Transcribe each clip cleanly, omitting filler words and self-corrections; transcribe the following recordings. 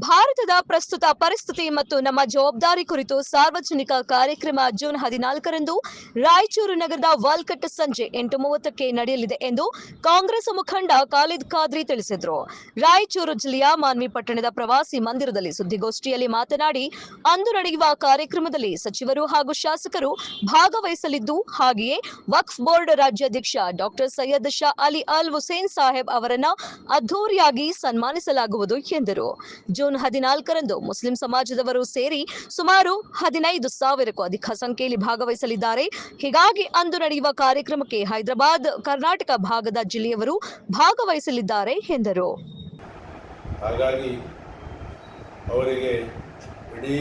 ಭಾರತದ ಪ್ರಸ್ತುತ ಪರಿಸ್ಥಿತಿ ಮತ್ತು ನಮ್ಮ ಜವಾಬ್ದಾರಿ ಕುರಿತು ಸಾರ್ವಜನಿಕ ಕಾರ್ಯಕ್ರಮ ಜೂನ್ 14ರಂದು ರಾಯಚೂರು ನಗರದ ವಾಲ್ಕಟ್ ಸಂಜೆ 8:30ಕ್ಕೆ ನಡೆಯಲಿದೆ ಎಂದು ಕಾಂಗ್ರೆಸ್ ಮುಖಂಡ ಖಾಲಿದ್ ಖಾದ್ರಿ ತಿಳಿಸಿದರು. ರಾಯಚೂರು ಜಿಲ್ಲೆಯ ಮಾನ್ವಿ ಪಟ್ಟಣದ ಪ್ರವಾಸಿ ಮಂದಿರದಲ್ಲಿ ಸುದ್ದಿಗೋಷ್ಠಿಯಲ್ಲಿ ಮಾತನಾಡಿ, ಅಂದು ನಡೆಯುವ ಕಾರ್ಯಕ್ರಮದಲ್ಲಿ ಸಚಿವರು ಹಾಗೂ ಶಾಸಕರು ಭಾಗವಹಿಸಲಿದ್ದು, ಹಾಗೆಯೇ ವಕ್ಫ್ ಬೋರ್ಡ್ ರಾಜ್ಯಾಧ್ಯಕ್ಷ ಡಾಕ್ಟರ್ ಸೈಯದ್ ಶಾ ಅಲಿ ಅಲ್ ಹುಸೇನ್ ಸಾಹೇಬ್ ಅವರನ್ನ ಅದ್ಧೂರಿಯಾಗಿ ಸನ್ಮಾನಿಸಲಾಗುವುದು ಎಂದರು. ಜೂನ್ 14ರಂದು ಮುಸ್ಲಿಂ ಸಮಾಜದವರು ಸೇರಿ ಸುಮಾರು 15,000ಕ್ಕೂ ಅಧಿಕ ಸಂಖ್ಯೆಯಲ್ಲಿ ಭಾಗವಹಿಸಲಿದ್ದಾರೆ. ಹೀಗಾಗಿ ಅಂದು ನಡೆಯುವ ಕಾರ್ಯಕ್ರಮಕ್ಕೆ ಹೈದರಾಬಾದ್, ಕರ್ನಾಟಕ ಭಾಗದ ಜಿಲ್ಲೆಯವರು ಭಾಗವಹಿಸಲಿದ್ದಾರೆ ಎಂದರು. ಹಾಗಾಗಿ ಅವರಿಗೆ ಇಡೀ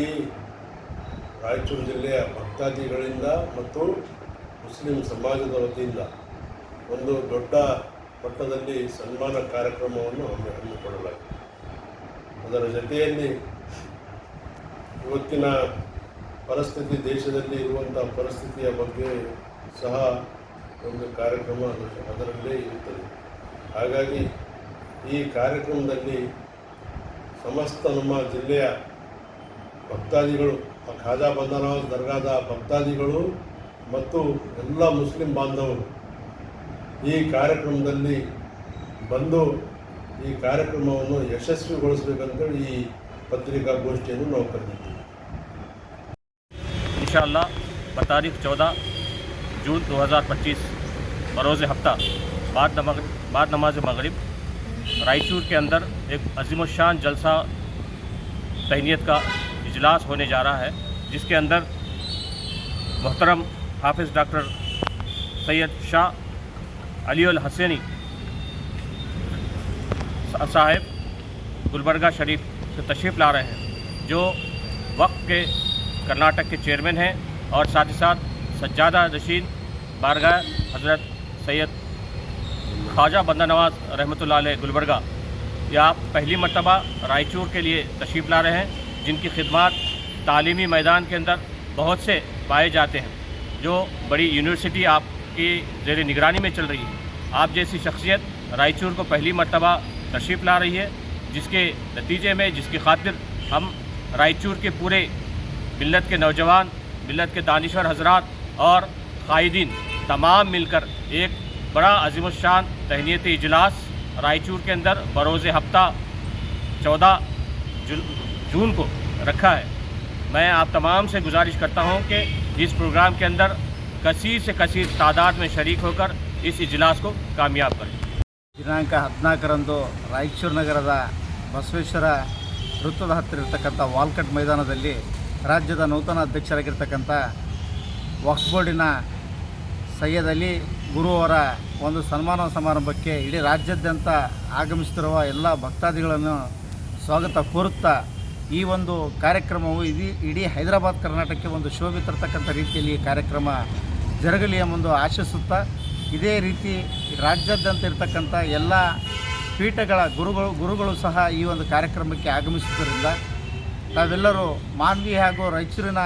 ರಾಯಚೂರು ಜಿಲ್ಲೆಯ ಭಕ್ತಾದಿಗಳಿಂದ ಮತ್ತು ಮುಸ್ಲಿಂ ಸಮಾಜದ ವತಿಯಿಂದ ಒಂದು ದೊಡ್ಡ ಮಟ್ಟದಲ್ಲಿ ಸನ್ಮಾನ ಕಾರ್ಯಕ್ರಮವನ್ನು ಹಮ್ಮಿಕೊಳ್ಳಲಾಗಿದೆ. ಅದರ ಜೊತೆಯಲ್ಲಿ ಇವತ್ತಿನ ಪರಿಸ್ಥಿತಿ, ದೇಶದಲ್ಲಿ ಇರುವಂಥ ಪರಿಸ್ಥಿತಿಯ ಬಗ್ಗೆ ಸಹ ಒಂದು ಕಾರ್ಯಕ್ರಮ ಅದರಲ್ಲೇ ಇರುತ್ತದೆ. ಹಾಗಾಗಿ ಈ ಕಾರ್ಯಕ್ರಮದಲ್ಲಿ ಸಮಸ್ತ ನಮ್ಮ ಜಿಲ್ಲೆಯ ಭಕ್ತಾದಿಗಳು, ಖಾಜಾ ಬಂದನವಾಜ್ ದರ್ಗಾದ ಭಕ್ತಾದಿಗಳು ಮತ್ತು ಎಲ್ಲ ಮುಸ್ಲಿಂ ಬಾಂಧವರು ಈ ಕಾರ್ಯಕ್ರಮದಲ್ಲಿ ಬಂದು ಈ ಕಾರ್ಯಕ್ರಮವನ್ನು ಯಶಸ್ವಿಗೊಳಿಸಬೇಕಂತೇಳಿ ಈ ಪತ್ರಿಕಾಗೋಷ್ಠಿಯನ್ನು ನಾವು ಕರೆದಿದ್ದೀವಿ. इंशाअल्लाह तारीख 14 जून 2025 बरोज़ हफ्ता बाद नमाज मगरिब रायचूर के अंदर एक अज़ीमुश्शान जलसा तहनीत का इजलास होने जा रहा है, जिसके अंदर मोहतरम हाफिज़ डॉक्टर सैयद शाह अली अल हुसैनी साहब गुलबर्गा शरीफ से तशरीफ़ ला रहे हैं, जो वक्फ के कर्नाटक के चेयरमैन हैं और साथ ही साथ सज्जादा रशीद बारगाह हज़रत सैयद ख्वाजा बंदा नवाज रहमतुल्लाह अलैह गुलबर्गा या पहली मर्तबा रायचूर के लिए तशरीफ़ ला रहे हैं, जिनकी खिदमत तालीमी मैदान के अंदर बहुत से पाए जाते हैं। जो बड़ी यूनिवर्सिटी आपकी ज़ेर निगरानी में चल रही है, आप जैसी शख्सियत रायचूर को पहली मर्तबा तशरीफ़ ला रही है, जिसके नतीजे में, जिसकी खातिर हम रायचूर के पूरे मिल्लत के नौजवान, मिल्लत के दानिशवर हजरात और कायदीन तमाम मिलकर एक बड़ा अज़ीमुश्शान तहनीती इजलास रायचूर के अंदर बरोज़ हफ्ता 14 जून को रखा है। मैं आप तमाम से गुजारिश करता हूं कि इस प्रोग्राम के अंदर कसीर से कसीर तादाद में शरीक होकर इस इजलास को कामयाब करें। ದಿನಾಂಕ 14ರಂದು ರಾಯಚೂರು ನಗರದ ಬಸವೇಶ್ವರ ವೃತ್ತದ ಹತ್ತಿರ ಇರತಕ್ಕಂಥ ವಾಲ್ಕಟ್ ಮೈದಾನದಲ್ಲಿ ರಾಜ್ಯದ ನೂತನ ಅಧ್ಯಕ್ಷರಾಗಿರ್ತಕ್ಕಂಥ ವಕ್ಫ್ ಬೋರ್ಡಿನ ಸೈಯದ್ ಅಲಿ ಗುರು ಅವರ ಒಂದು ಸನ್ಮಾನ ಸಮಾರಂಭಕ್ಕೆ ಇಡೀ ರಾಜ್ಯಾದ್ಯಂತ ಆಗಮಿಸುತ್ತಿರುವ ಎಲ್ಲ ಭಕ್ತಾದಿಗಳನ್ನು ಸ್ವಾಗತ ಕೋರುತ್ತಾ ಈ ಒಂದು ಕಾರ್ಯಕ್ರಮವು ಇಡೀ ಹೈದರಾಬಾದ್, ಕರ್ನಾಟಕಕ್ಕೆ ಒಂದು ಶೋಭೆ ತರತಕ್ಕಂಥ ರೀತಿಯಲ್ಲಿ ಈ ಕಾರ್ಯಕ್ರಮ ಜರುಗಲಿ ಎಂಬುದು ಆಶಿಸುತ್ತಾ, ಇದೇ ರೀತಿ ರಾಜ್ಯಾದ್ಯಂತ ಇರತಕ್ಕಂಥ ಎಲ್ಲ ಪೀಠಗಳ ಗುರುಗಳು ಸಹ ಈ ಒಂದು ಕಾರ್ಯಕ್ರಮಕ್ಕೆ ಆಗಮಿಸುವುದರಿಂದ ತಾವೆಲ್ಲರೂ ಮಾನ್ವಿ ಹಾಗೂ ರಾಯಚೂರಿನ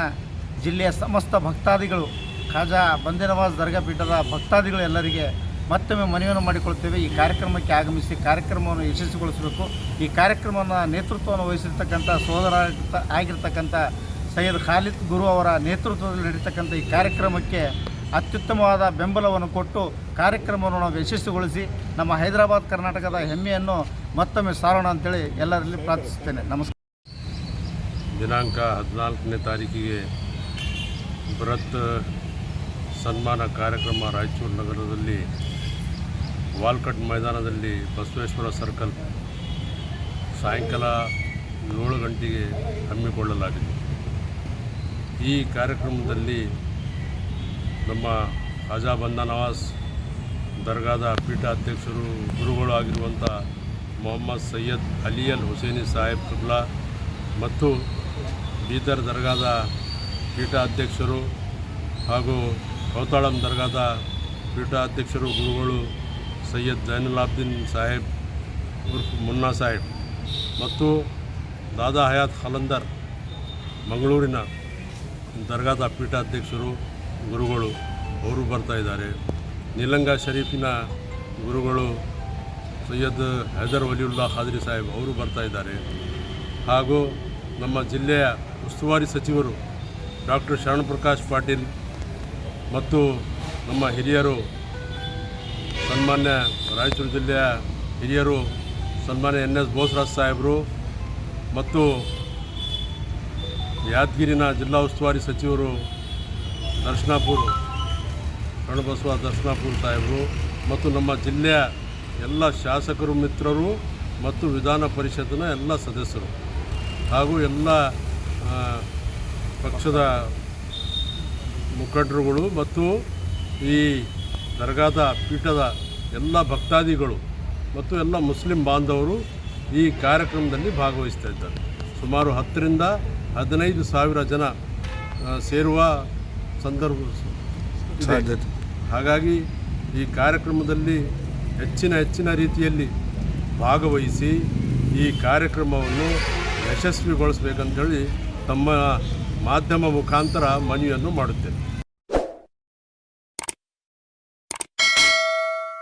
ಜಿಲ್ಲೆಯ ಸಮಸ್ತ ಭಕ್ತಾದಿಗಳು, ಖಾಜಾ ಬಂದೇನವಾಜ್ ದರ್ಗಾ ಪೀಠದ ಭಕ್ತಾದಿಗಳು ಎಲ್ಲರಿಗೆ ಮತ್ತೊಮ್ಮೆ ಮನವಿಯನ್ನು ಮಾಡಿಕೊಳ್ತೇವೆ. ಈ ಕಾರ್ಯಕ್ರಮಕ್ಕೆ ಆಗಮಿಸಿ ಕಾರ್ಯಕ್ರಮವನ್ನು ಯಶಸ್ವಿಗೊಳಿಸಬೇಕು. ಈ ಕಾರ್ಯಕ್ರಮವನ್ನು ನೇತೃತ್ವವನ್ನು ವಹಿಸಿರ್ತಕ್ಕಂಥ ಸೋದರ ಆಗಿರ್ತಕ್ಕಂಥ ಸೈಯದ್ ಖಾಲಿದ್ ಗುರು ಅವರ ನೇತೃತ್ವದಲ್ಲಿ ನಡೀತಕ್ಕಂಥ ಈ ಕಾರ್ಯಕ್ರಮಕ್ಕೆ ಅತ್ಯುತ್ತಮವಾದ ಬೆಂಬಲವನ್ನು ಕೊಟ್ಟು ಕಾರ್ಯಕ್ರಮವನ್ನು ನಾವು ಯಶಸ್ವಿಗೊಳಿಸಿ ನಮ್ಮ ಹೈದರಾಬಾದ್, ಕರ್ನಾಟಕದ ಹೆಮ್ಮೆಯನ್ನು ಮತ್ತೊಮ್ಮೆ ಸಾರೋಣ ಅಂತೇಳಿ ಎಲ್ಲರಲ್ಲಿ ಪ್ರಾರ್ಥಿಸುತ್ತೇನೆ. ನಮಸ್ಕಾರ. ದಿನಾಂಕ 14ನೇ ತಾರೀಕಿಗೆ ಬೃಹತ್ ಸನ್ಮಾನ ಕಾರ್ಯಕ್ರಮ ರಾಯಚೂರು ನಗರದಲ್ಲಿ ವಾಲ್ಕಟ್ ಮೈದಾನದಲ್ಲಿ ಬಸವೇಶ್ವರ ಸರ್ಕಲ್ ಸಾಯಂಕಾಲ 7 ಗಂಟೆಗೆ ಹಮ್ಮಿಕೊಳ್ಳಲಾಗಿದೆ. ಈ ಕಾರ್ಯಕ್ರಮದಲ್ಲಿ ನಮ್ಮ ಖಾಜಾ ಬಂದಾ ನವಾಜ್ ದರ್ಗಾದ ಪೀಠಾಧ್ಯಕ್ಷರು, ಗುರುಗಳು ಆಗಿರುವಂಥ ಮೊಹಮ್ಮದ್ ಸೈಯದ್ ಅಲಿ ಅಲ್ ಹುಸೇನಿ ಸಾಹೇಬ್ ಕಿಬ್ಲಾ ಮತ್ತು ಬೀದರ್ ದರ್ಗಾದ ಪೀಠಾಧ್ಯಕ್ಷರು ಹಾಗೂ ಕೌತಾಳಂ ದರ್ಗಾದ ಪೀಠಾಧ್ಯಕ್ಷರು, ಗುರುಗಳು ಸೈಯದ್ ಜೈನುಲಾಬ್ದೀನ್ ಸಾಹೇಬ್ ಉರ್ಫ್ ಮುನ್ನಾ ಸಾಹೇಬ್ ಮತ್ತು ದಾದಾ ಹಯಾತ್ ಖಲಂದರ್ ಮಂಗಳೂರಿನ ದರ್ಗಾದ ಪೀಠಾಧ್ಯಕ್ಷರು, ಗುರುಗಳು ಅವರು ಬರ್ತಾ ಇದ್ದಾರೆ. ನೀಲಂಗ ಶರೀಫಿನ ಗುರುಗಳು ಸೈಯದ್ ಹೈದರ್ ವಲಿಯುಲ್ಲಾ ಖಾದ್ರಿ ಸಾಹೇಬ್ ಅವರು ಬರ್ತಾ ಇದ್ದಾರೆ. ಹಾಗೂ ನಮ್ಮ ಜಿಲ್ಲೆಯ ಉಸ್ತುವಾರಿ ಸಚಿವರು ಡಾಕ್ಟರ್ ಶರಣಪ್ರಕಾಶ್ ಪಾಟೀಲ್ ಮತ್ತು ನಮ್ಮ ಹಿರಿಯರು ಸನ್ಮಾನ್ಯ ರಾಯಚೂರು ಜಿಲ್ಲೆಯ ಹಿರಿಯರು ಸನ್ಮಾನ್ಯ NS ಬೋಸರಾಜ್ ಸಾಹೇಬರು ಮತ್ತು ಯಾದಗಿರಿನ ಜಿಲ್ಲಾ ಉಸ್ತುವಾರಿ ಸಚಿವರು ದರ್ಶನಾಪುರ್ ಶರಣಬಸವ ದರ್ಶನಾಪುರ್ ಸಾಹೇಬರು ಮತ್ತು ನಮ್ಮ ಜಿಲ್ಲೆಯ ಎಲ್ಲ ಶಾಸಕರು ಮಿತ್ರರು ಮತ್ತು ವಿಧಾನ ಪರಿಷತ್ತಿನ ಎಲ್ಲ ಸದಸ್ಯರು ಹಾಗೂ ಎಲ್ಲ ಪಕ್ಷದ ಮುಖಂಡರುಗಳು ಮತ್ತು ಈ ದರ್ಗಾದ ಪೀಠದ ಎಲ್ಲ ಭಕ್ತಾದಿಗಳು ಮತ್ತು ಎಲ್ಲ ಮುಸ್ಲಿಂ ಬಾಂಧವರು ಈ ಕಾರ್ಯಕ್ರಮದಲ್ಲಿ ಭಾಗವಹಿಸ್ತಾ ಇದ್ದಾರೆ. ಸುಮಾರು 10 ರಿಂದ 15 ಸಾವಿರ ಜನ ಸೇರುವ ಸಂದರ್ಭ ಇದೆ. ಹಾಗಾಗಿ ಈ ಕಾರ್ಯಕ್ರಮದಲ್ಲಿ ಹೆಚ್ಚಿನ ರೀತಿಯಲ್ಲಿ ಭಾಗವಹಿಸಿ ಈ ಕಾರ್ಯಕ್ರಮವನ್ನು ಯಶಸ್ವಿಗೊಳಿಸಬೇಕಂತೇಳಿ ತಮ್ಮ ಮಾಧ್ಯಮ ಮುಖಾಂತರ ಮನವಿಯನ್ನು ಮಾಡುತ್ತೇನೆ.